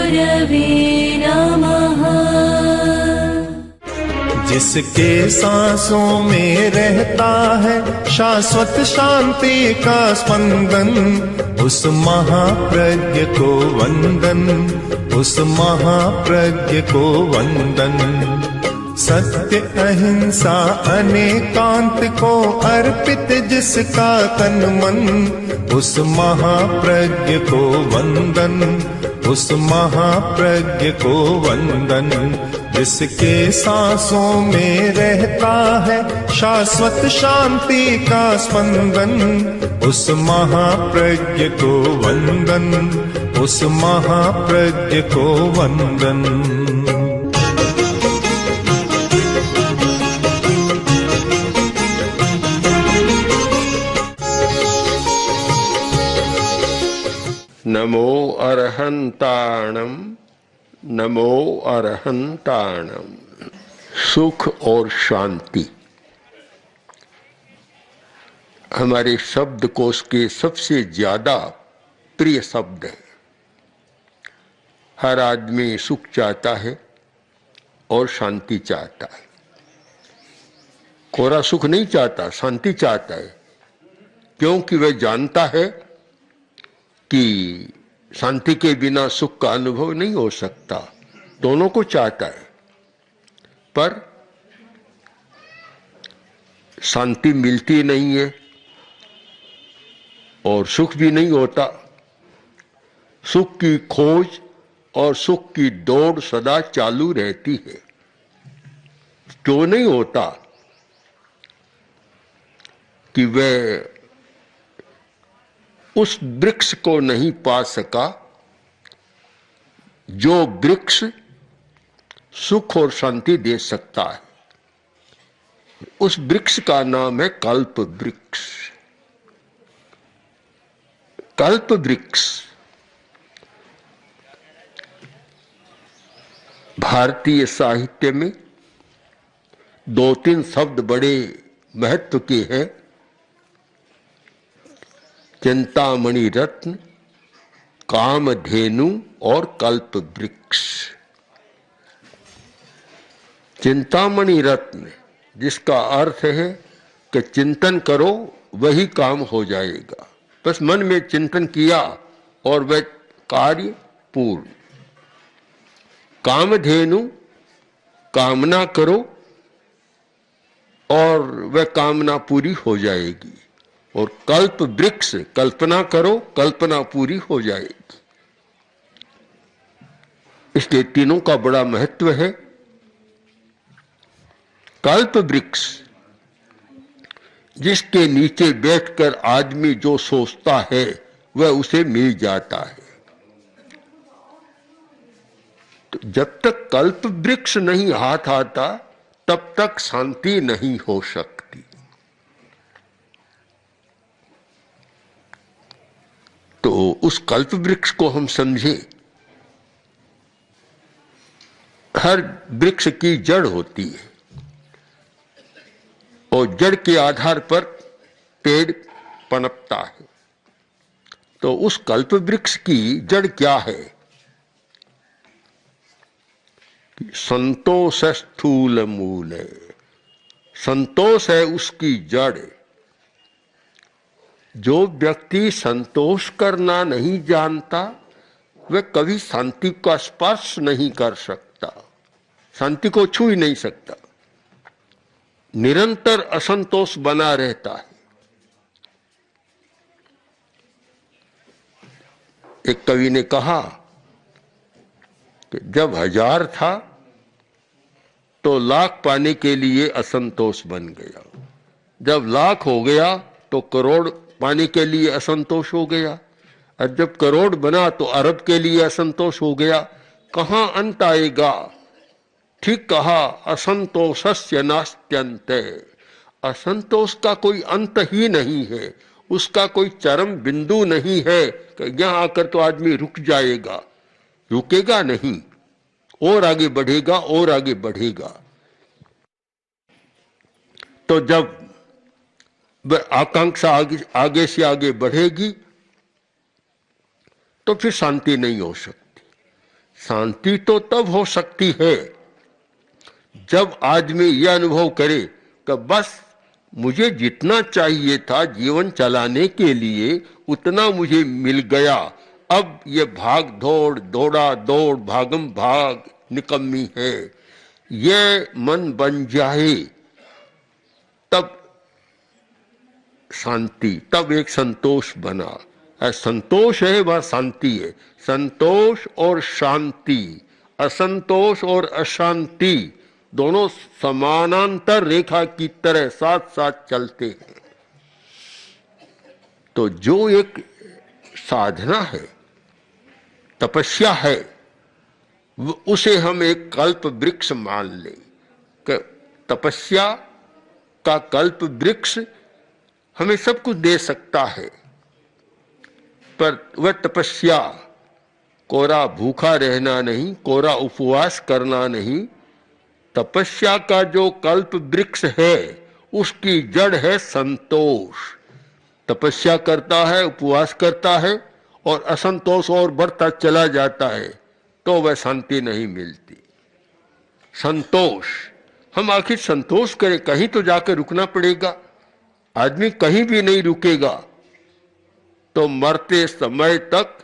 गुरवे नमः। जिसके सांसों में रहता है शाश्वत शांति का स्पंदन, उस महाप्रज्ञ को वंदन, उस महाप्रज्ञ को वंदन। सत्य अहिंसा अनेकांत को अर्पित जिसका तन मन, उस महाप्रज्ञ को वंदन, उस महाप्रज्ञ को वंदन। जिसके सांसों में रहता है शाश्वत शांति का स्पंदन, उस महाप्रज्ञ को वंदन, उस महाप्रज्ञ को वंदन। नमो अरहंताणम, नमो अरहंताणम। सुख और शांति हमारे शब्दकोश के सबसे ज्यादा प्रिय शब्द है। हर आदमी सुख चाहता है और शांति चाहता है। कोरा सुख नहीं चाहता, शांति चाहता है, क्योंकि वह जानता है कि शांति के बिना सुख का अनुभव नहीं हो सकता। दोनों को चाहता है, पर शांति मिलती नहीं है और सुख भी नहीं होता। सुख की खोज और सुख की दौड़ सदा चालू रहती है। क्यों नहीं होता? कि वह उस वृक्ष को नहीं पा सका जो वृक्ष सुख और शांति दे सकता है। उस वृक्ष का नाम है कल्प वृक्ष। कल्प वृक्ष भारतीय साहित्य में दो तीन शब्द बड़े महत्व के हैं। चिंतामणि रत्न, कामधेनु और कल्प वृक्ष। चिंतामणि रत्न जिसका अर्थ है कि चिंतन करो वही काम हो जाएगा। बस मन में चिंतन किया और वह कार्य पूर्ण। कामधेनु, कामना करो और वह कामना पूरी हो जाएगी। और कल्प वृक्ष, कल्पना करो, कल्पना पूरी हो जाएगी। इसलिए तीनों का बड़ा महत्व है। कल्प वृक्ष जिसके नीचे बैठकर आदमी जो सोचता है वह उसे मिल जाता है। तो जब तक कल्प वृक्ष नहीं हाथ आता तब तक शांति नहीं हो सकती। तो उस कल्प वृक्ष को हम समझे। हर वृक्ष की जड़ होती है और जड़ के आधार पर पेड़ पनपता है। तो उस कल्प वृक्ष की जड़ क्या है? संतोष स्थूल मूल है। संतोष है उसकी जड़। जो व्यक्ति संतोष करना नहीं जानता वह कभी शांति का स्पर्श नहीं कर सकता, शांति को छू ही नहीं सकता। निरंतर असंतोष बना रहता है। एक कवि ने कहा कि जब 1000 था तो लाख पाने के लिए असंतोष बन गया। जब लाख हो गया तो करोड़ पाने के लिए असंतोष हो गया। और जब करोड़ बना तो अरब के लिए असंतोष हो गया। कहां अंत आएगा? ठीक कहा, असंतोषस्य नास्त्यंत। असंतोष का कोई अंत ही नहीं है, उसका कोई चरम बिंदु नहीं है कि यहां आकर तो आदमी रुक जाएगा। रुकेगा नहीं, और आगे बढ़ेगा और आगे बढ़ेगा। तो जब आकांक्षा आगे से आगे बढ़ेगी तो फिर शांति नहीं हो सकती। शांति तो तब हो सकती है जब आदमी यह अनुभव करे कि बस मुझे जितना चाहिए था जीवन चलाने के लिए उतना मुझे मिल गया, अब ये भाग दौड़ दौड़ा दौड़ भागम भाग निकम्मी है, ये मन बन जाए तब शांति, तब एक संतोष बना। संतोष है वह शांति है। संतोष और शांति, असंतोष और अशांति दोनों समानांतर रेखा की तरह साथ साथ चलते हैं। तो जो एक साधना है, तपस्या है, उसे हम एक कल्प वृक्ष मान लें कि तपस्या का कल्प वृक्ष हमें सब कुछ दे सकता है, पर वह तपस्या कोरा भूखा रहना नहीं, कोरा उपवास करना नहीं। तपस्या का जो कल्प वृक्ष है उसकी जड़ है संतोष। तपस्या करता है, उपवास करता है और असंतोष और बढ़ता चला जाता है तो वह शांति नहीं मिलती। संतोष, हम आखिर संतोष करें, कहीं तो जाकर रुकना पड़ेगा। आदमी कहीं भी नहीं रुकेगा तो मरते समय तक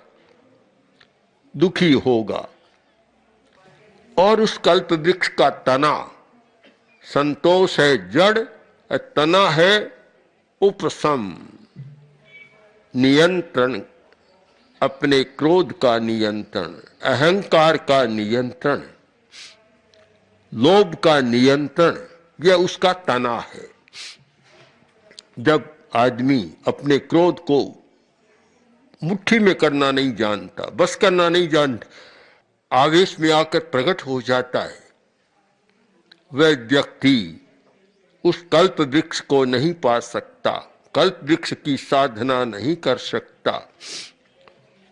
दुखी होगा। और उस कल्प वृक्ष का तना, संतोष है जड़, तना है उपशम, नियंत्रण, अपने क्रोध का नियंत्रण, अहंकार का नियंत्रण, लोभ का नियंत्रण, यह उसका तना है। जब आदमी अपने क्रोध को मुट्ठी में करना नहीं जानता, बस करना नहीं जानता, आवेश में आकर प्रकट हो जाता है, वह व्यक्ति उस कल्प वृक्ष को नहीं पा सकता, कल्प वृक्ष की साधना नहीं कर सकता।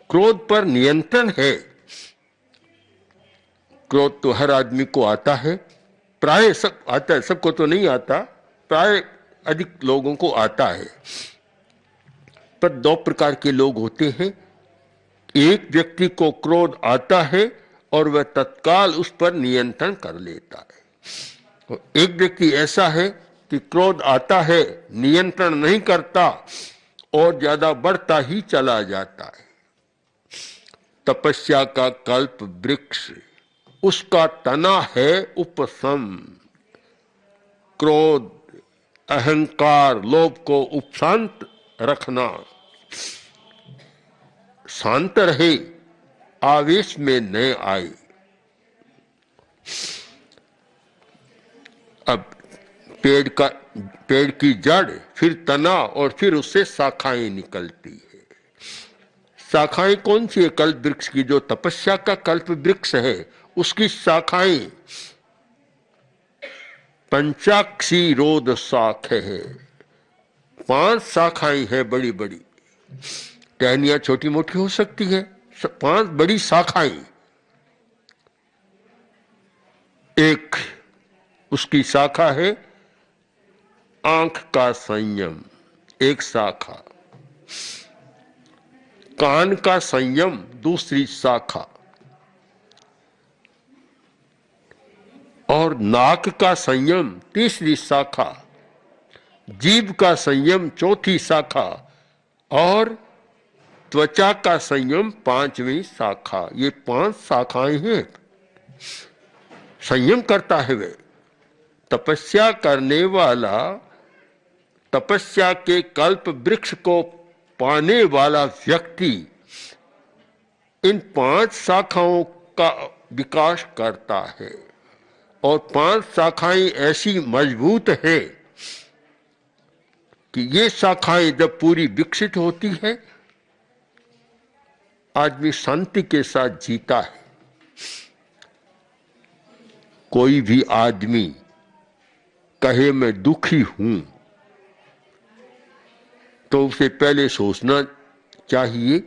क्रोध पर नियंत्रण है। क्रोध तो हर आदमी को आता है, प्राय सब आता है, सबको तो नहीं आता, प्राय अधिक लोगों को आता है। पर दो प्रकार के लोग होते हैं। एक व्यक्ति को क्रोध आता है और वह तत्काल उस पर नियंत्रण कर लेता है, और एक व्यक्ति ऐसा है कि क्रोध आता है, नियंत्रण नहीं करता और ज्यादा बढ़ता ही चला जाता है। तपस्या का कल्प वृक्ष, उसका तना है उपशम, क्रोध, अहंकार, लोभ को उपशांत रखना, शांत रहे, आवेश में न आए। अब पेड़ की जड़, फिर तना और फिर उससे शाखाएं निकलती है। शाखाएं कौन सी है? कल्प वृक्ष की। जो तपस्या का कल्प वृक्ष है उसकी शाखाएं पंचाक्षीरोध शाख है। 5 शाखाएं हैं बड़ी बड़ी, टहनियां छोटी मोटी हो सकती है, 5 बड़ी शाखाएं। एक उसकी शाखा है आंख का संयम, एक शाखा, कान का संयम दूसरी शाखा, और नाक का संयम तीसरी शाखा, जीभ का संयम चौथी शाखा, और त्वचा का संयम 5वीं शाखा। ये 5 शाखाएं हैं। संयम करता है वे। तपस्या करने वाला, तपस्या के कल्प वृक्ष को पाने वाला व्यक्ति इन 5 शाखाओं का विकास करता है, और 5 शाखाएं ऐसी मजबूत है कि ये शाखाएं जब पूरी विकसित होती है, आदमी शांति के साथ जीता है। कोई भी आदमी कहे मैं दुखी हूं तो उसे पहले सोचना चाहिए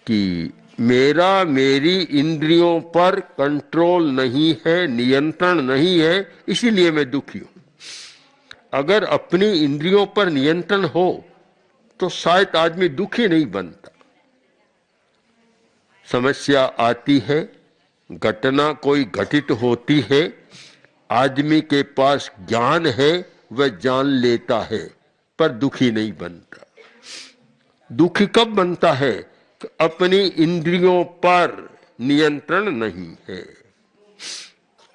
कि मेरी इंद्रियों पर कंट्रोल नहीं है, नियंत्रण नहीं है, इसीलिए मैं दुखी हूं। अगर अपनी इंद्रियों पर नियंत्रण हो तो शायद आदमी दुखी नहीं बनता। समस्या आती है, घटना कोई घटित होती है, आदमी के पास ज्ञान है, वह जान लेता है, पर दुखी नहीं बनता। दुखी कब बनता है? अपनी इंद्रियों पर नियंत्रण नहीं है,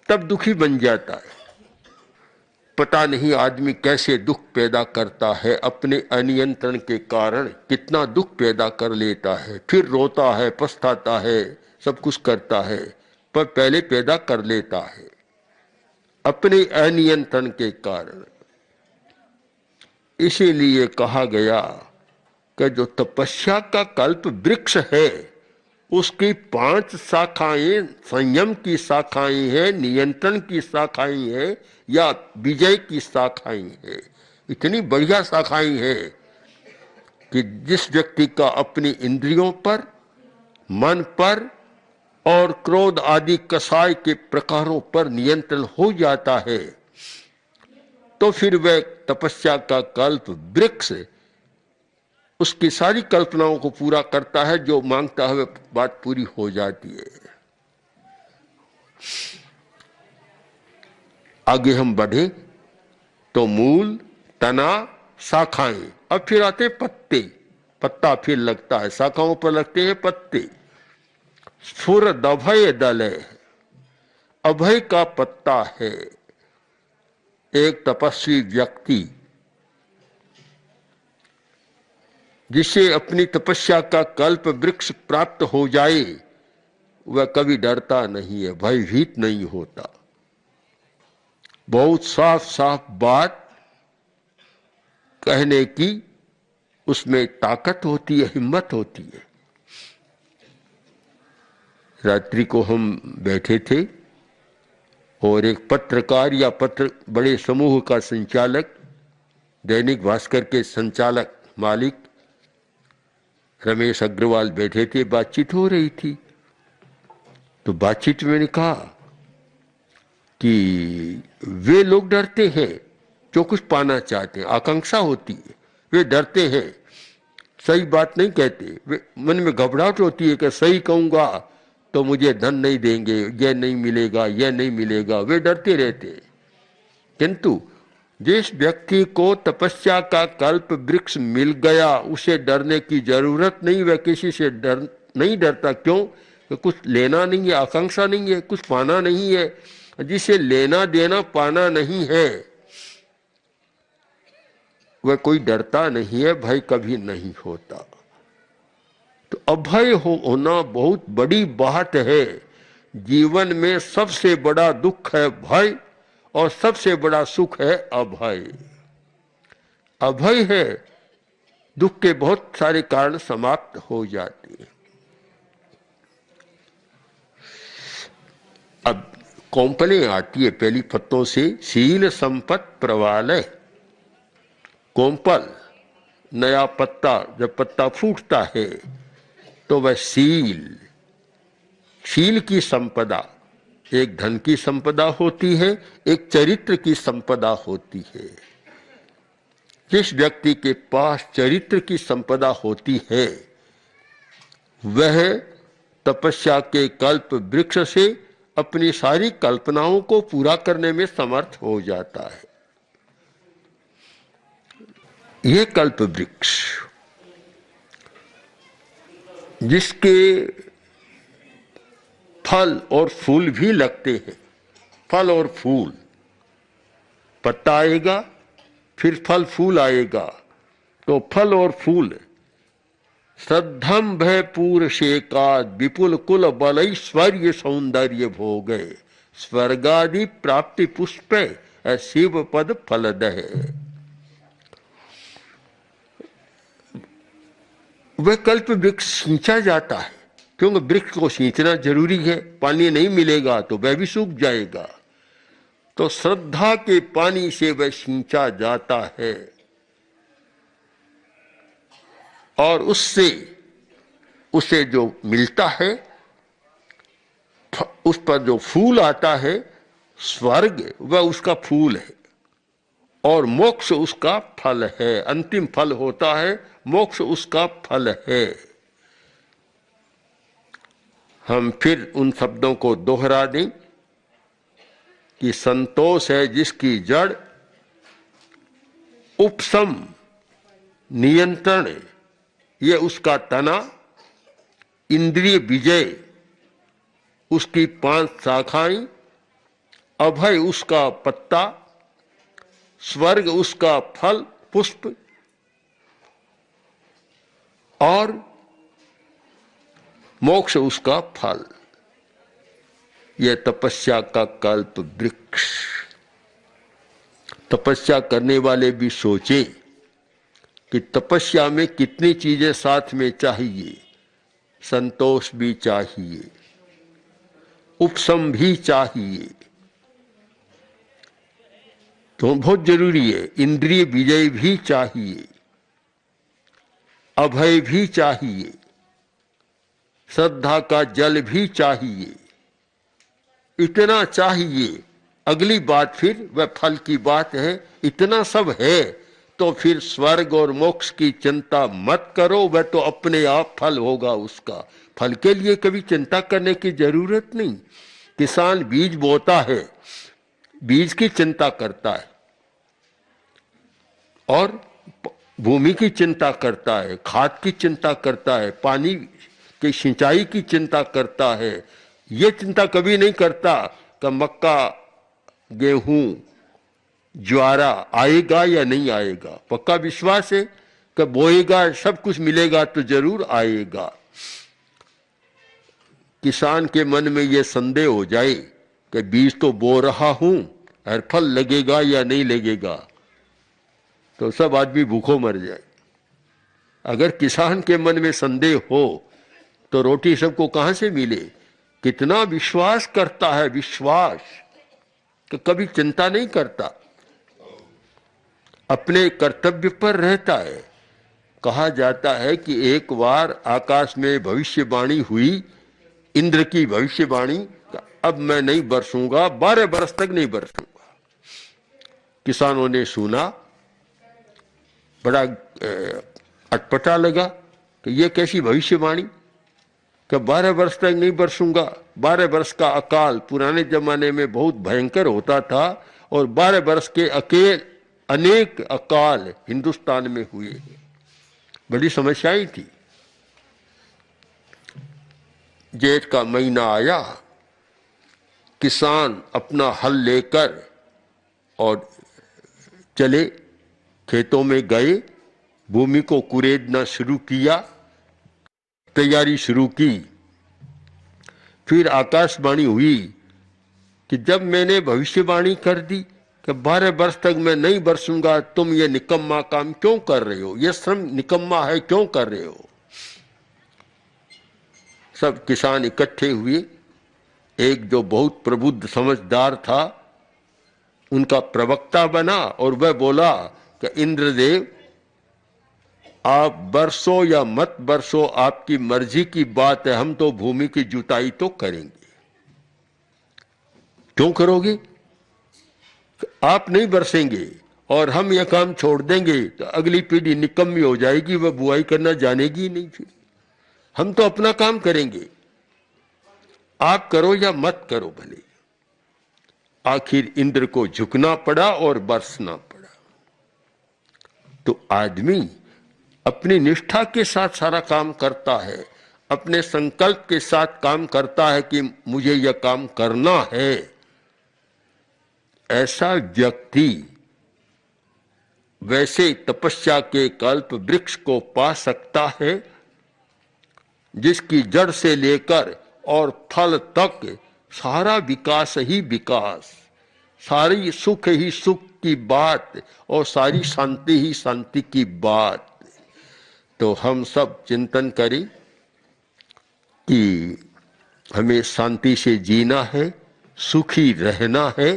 तब दुखी बन जाता है। पता नहीं आदमी कैसे दुख पैदा करता है, अपने अनियंत्रण के कारण कितना दुख पैदा कर लेता है, फिर रोता है, पछताता है, सब कुछ करता है, पर पहले पैदा कर लेता है अपने अनियंत्रण के कारण। इसीलिए कहा गया कि जो तपस्या का कल्प वृक्ष है, उसकी 5 शाखाएं संयम की शाखाएं हैं, नियंत्रण की शाखाएं हैं, या विजय की शाखाएं हैं। इतनी बढ़िया शाखाएं हैं कि जिस व्यक्ति का अपनी इंद्रियों पर, मन पर और क्रोध आदि कसाय के प्रकारों पर नियंत्रण हो जाता है, तो फिर वह तपस्या का कल्प वृक्ष उसकी सारी कल्पनाओं को पूरा करता है। जो मांगता है बात पूरी हो जाती है। आगे हम बढ़े तो मूल, तना, शाखाएं, अब फिर आते पत्ते। पत्ता फिर लगता है, शाखाओं पर लगते हैं पत्ते। स्फुरद अभय दल, अभय का पत्ता है। एक तपस्वी व्यक्ति जिसे अपनी तपस्या का कल्प वृक्ष प्राप्त हो जाए, वह कभी डरता नहीं है, भयभीत नहीं होता। बहुत साफ साफ बात कहने की उसमें ताकत होती है, हिम्मत होती है। रात्रि को हम बैठे थे और एक पत्रकार या बड़े समूह का संचालक, दैनिक भास्कर के संचालक मालिक रमेश अग्रवाल बैठे थे, बातचीत हो रही थी। तो बातचीत में मैंने कहा कि वे लोग डरते हैं जो कुछ पाना चाहते हैं, आकांक्षा होती है, वे डरते हैं, सही बात नहीं कहते। वे मन में घबराहट होती है कि सही कहूंगा तो मुझे धन नहीं देंगे, यह नहीं मिलेगा, यह नहीं मिलेगा, वे डरते रहते हैं। किंतु जिस व्यक्ति को तपस्या का कल्प वृक्ष मिल गया, उसे डरने की जरूरत नहीं, वह किसी से नहीं डरता। क्यों? कि कुछ लेना नहीं है, आकांक्षा नहीं है, कुछ पाना नहीं है। जिसे लेना देना पाना नहीं है, वह कोई डरता नहीं है, भय कभी नहीं होता। तो अभय होना बहुत बड़ी बात है। जीवन में सबसे बड़ा दुख है भय, और सबसे बड़ा सुख है अभय। अभय है, दुख के बहुत सारे कारण समाप्त हो जाते हैं। अब कोंपलें आती है पहली पत्तों से, शील संपत प्रवालय। कोंपल नया पत्ता, जब पत्ता फूटता है तो वह शील की संपदा, एक धन की संपदा होती है, एक चरित्र की संपदा होती है। जिस व्यक्ति के पास चरित्र की संपदा होती है, वह तपस्या के कल्प वृक्ष से अपनी सारी कल्पनाओं को पूरा करने में समर्थ हो जाता है। यह कल्प वृक्ष जिसके फल और फूल भी लगते हैं, फल और फूल, पत्ता आएगा फिर फल फूल आएगा, तो फल और फूल श्रद्धम भय पूर शेकाद विपुल कुल बलैश्वर्य सौंदर्य भोगे स्वर्गादि प्राप्ति पुष्प शिव पद फलदह। वह कल्प वृक्ष सींचा जाता है, क्योंकि वृक्ष को सींचना जरूरी है, पानी नहीं मिलेगा तो वह भी सूख जाएगा। तो श्रद्धा के पानी से वह सींचा जाता है, और उससे उसे जो मिलता है, उस पर जो फूल आता है, स्वर्ग वह उसका फूल है, और मोक्ष उसका फल है। अंतिम फल होता है मोक्ष, उसका फल है। हम फिर उन शब्दों को दोहरा दें कि संतोष है जिसकी जड़ उपशम नियंत्रण, ये उसका तना, इंद्रिय विजय उसकी 5 शाखाएं, अभय उसका पत्ता, स्वर्ग उसका फल पुष्प और मोक्ष उसका फल। यह तपस्या का कल्प वृक्ष। तपस्या करने वाले भी सोचे कि तपस्या में कितनी चीजें साथ में चाहिए। संतोष भी चाहिए, उपशम भी चाहिए, तो बहुत जरूरी है। इंद्रिय विजय भी चाहिए, अभय भी चाहिए, श्रद्धा का जल भी चाहिए। इतना चाहिए। अगली बात फिर वह फल की बात है। इतना सब है तो फिर स्वर्ग और मोक्ष की चिंता मत करो, वह तो अपने आप फल होगा उसका। फल के लिए कभी चिंता करने की जरूरत नहीं। किसान बीज बोता है, बीज की चिंता करता है और भूमि की चिंता करता है, खाद की चिंता करता है, पानी की सिंचाई की चिंता करता है। ये चिंता कभी नहीं करता कि मक्का, गेहूं, ज्वारा आएगा या नहीं आएगा। पक्का विश्वास है कि बोएगा सब कुछ मिलेगा तो जरूर आएगा। किसान के मन में यह संदेह हो जाए कि बीज तो बो रहा हूं और फल लगेगा या नहीं लगेगा, तो सब आदमी भूखों मर जाए। अगर किसान के मन में संदेह हो तो रोटी सबको कहां से मिले। कितना विश्वास करता है, विश्वास कि कभी चिंता नहीं करता, अपने कर्तव्य पर रहता है। कहा जाता है कि एक बार आकाश में भविष्यवाणी हुई, इंद्र की भविष्यवाणी, अब मैं नहीं बरसूंगा, 12 बरस तक नहीं बरसूंगा। किसानों ने सुना, बड़ा अटपटा लगा कि यह कैसी भविष्यवाणी कि 12 वर्ष तक नहीं बरसूंगा। 12 वर्ष का अकाल पुराने जमाने में बहुत भयंकर होता था और 12 वर्ष के अनेक अकाल हिंदुस्तान में हुए, बड़ी समस्याएं थी। जेठ का महीना आया, किसान अपना हल लेकर और चले, खेतों में गए, भूमि को कुरेदना शुरू किया, तैयारी शुरू की। फिर आकाशवाणी हुई कि जब मैंने भविष्यवाणी कर दी कि 12 वर्ष तक मैं नहीं बरसूंगा, तुम ये निकम्मा काम क्यों कर रहे हो, ये श्रम निकम्मा है, क्यों कर रहे हो। सब किसान इकट्ठे हुए। एक जो बहुत प्रबुद्ध समझदार था उनका प्रवक्ता बना और वह बोला कि इंद्रदेव, आप बरसो या मत बरसो, आपकी मर्जी की बात है, हम तो भूमि की जुताई तो करेंगे। क्यों करोगे? आप नहीं बरसेंगे और हम यह काम छोड़ देंगे तो अगली पीढ़ी निकम्मी हो जाएगी, वह बुआई करना जानेगी नहीं। फिर हम तो अपना काम करेंगे, आप करो या मत करो भले। आखिर इंद्र को झुकना पड़ा और बरसना पड़ा। तो आदमी अपनी निष्ठा के साथ सारा काम करता है, अपने संकल्प के साथ काम करता है कि मुझे यह काम करना है। ऐसा व्यक्ति वैसे तपस्या के कल्प वृक्ष को पा सकता है जिसकी जड़ से लेकर और फल तक सारा विकास ही विकास, सारी सुख ही सुख की बात और सारी शांति ही शांति की बात। तो हम सब चिंतन करें कि हमें शांति से जीना है, सुखी रहना है,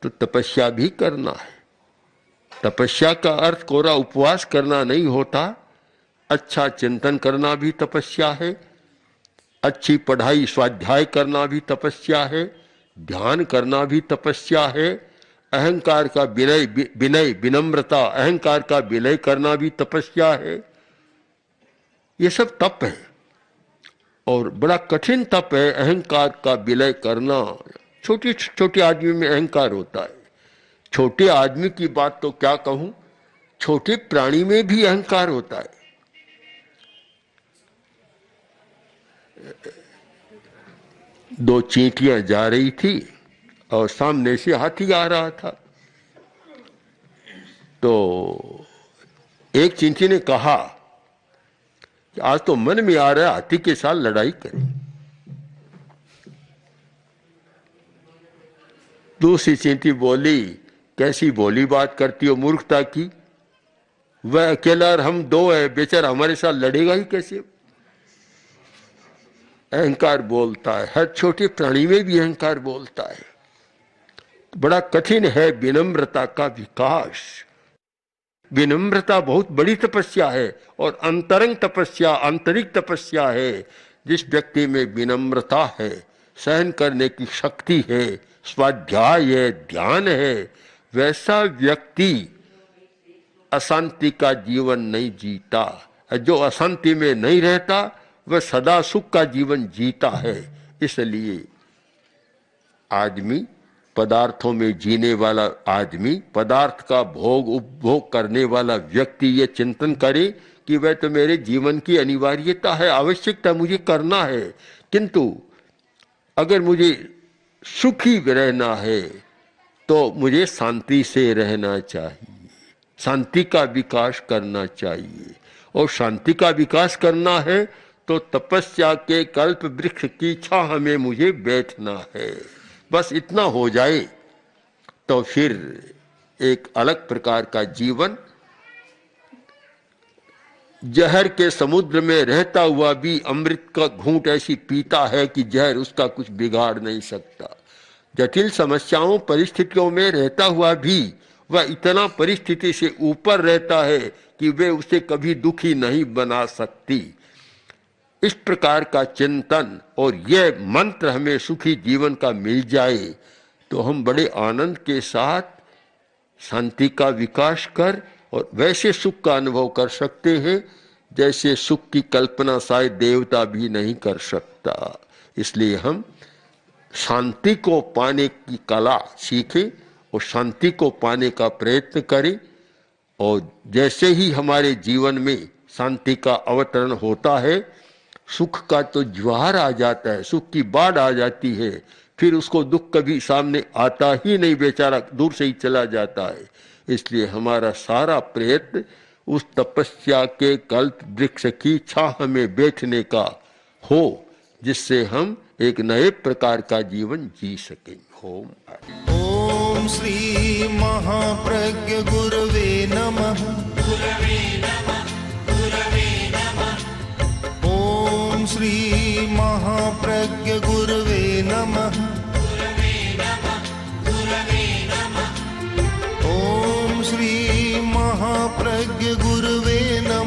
तो तपस्या भी करना है। तपस्या का अर्थ कोरा उपवास करना नहीं होता, अच्छा चिंतन करना भी तपस्या है, अच्छी पढ़ाई स्वाध्याय करना भी तपस्या है, ध्यान करना भी तपस्या है, अहंकार का विनय विनम्रता, अहंकार का विलय करना भी तपस्या है। ये सब तप है और बड़ा कठिन तप है अहंकार का विलय करना। छोटे छोटे आदमी में अहंकार होता है, छोटे आदमी की बात तो क्या कहूं, छोटे प्राणी में भी अहंकार होता है। दो चींटियां जा रही थी और सामने से हाथी आ रहा था। तो एक चींटी ने कहा कि आज तो मन में आ रहा है हाथी के साथ लड़ाई करें। दूसरी चींटी बोली, कैसी भोली बात करती हो मूर्खता की, वह अकेला और हम दो है, बेचारा हमारे साथ लड़ेगा ही कैसे। अहंकार बोलता है, हर छोटे प्राणी में भी अहंकार बोलता है। बड़ा कठिन है विनम्रता का विकास। विनम्रता बहुत बड़ी तपस्या है और अंतरंग तपस्या, आंतरिक तपस्या है। जिस व्यक्ति में विनम्रता है, सहन करने की शक्ति है, स्वाध्याय है, ध्यान है, वैसा व्यक्ति अशांति का जीवन नहीं जीता। जो अशांति में नहीं रहता वह सदा सुख का जीवन जीता है। इसलिए आदमी, पदार्थों में जीने वाला आदमी, पदार्थ का भोग उपभोग करने वाला व्यक्ति ये चिंतन करे कि वह तो मेरे जीवन की अनिवार्यता है, आवश्यकता मुझे करना है, किंतु अगर मुझे सुखी रहना है तो मुझे शांति से रहना चाहिए, शांति का विकास करना चाहिए। और शांति का विकास करना है तो तपस्या के कल्प वृक्ष की छाह में मुझे बैठना है। बस इतना हो जाए तो फिर एक अलग प्रकार का जीवन, जहर के समुद्र में रहता हुआ भी अमृत का घूंट ऐसी पीता है कि जहर उसका कुछ बिगाड़ नहीं सकता। जटिल समस्याओं परिस्थितियों में रहता हुआ भी वह इतना परिस्थिति से ऊपर रहता है कि वे उसे कभी दुखी नहीं बना सकती। इस प्रकार का चिंतन और यह मंत्र हमें सुखी जीवन का मिल जाए तो हम बड़े आनंद के साथ शांति का विकास कर और वैसे सुख का अनुभव कर सकते हैं जैसे सुख की कल्पना शायद देवता भी नहीं कर सकता। इसलिए हम शांति को पाने की कला सीखें और शांति को पाने का प्रयत्न करें। और जैसे ही हमारे जीवन में शांति का अवतरण होता है, सुख का तो ज्वार आ जाता है, सुख की बाढ़ आ जाती है, फिर उसको दुख कभी सामने आता ही नहीं, बेचारा दूर से ही चला जाता है। इसलिए हमारा सारा प्रयत्न उस तपस्या के कल्प वृक्ष की छाह में बैठने का हो, जिससे हम एक नए प्रकार का जीवन जी सकें। ओम श्री महाप्रज्ञ गुरवे नमः। ओम श्री महाप्रज्ञ गुरवे नमः। ओम श्री महाप्रज्ञ गुरवे नमः।